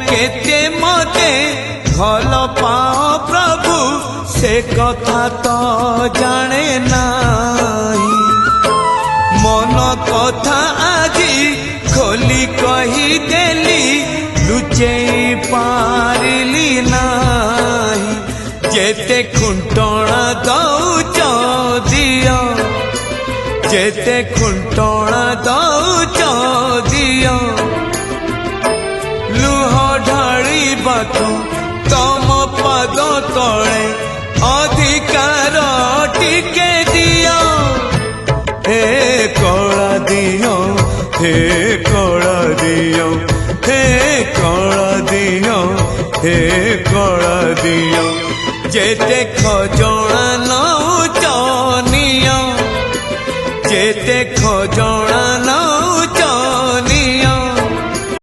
केते मते भल पाओ प्रभु से कथा तो जाने नाही। मन कथा आजी खोली कही देली लुचेई पारिली नाही। जेते खुंटणा दौच दियो जेते खुंटणा दौच दियो लुह ढाळिबाकु तम पद तळे अधिकार टिके दियो। हे कला दियो हे कला दियो हे कला दियो हे कला दियो जेते खजणा न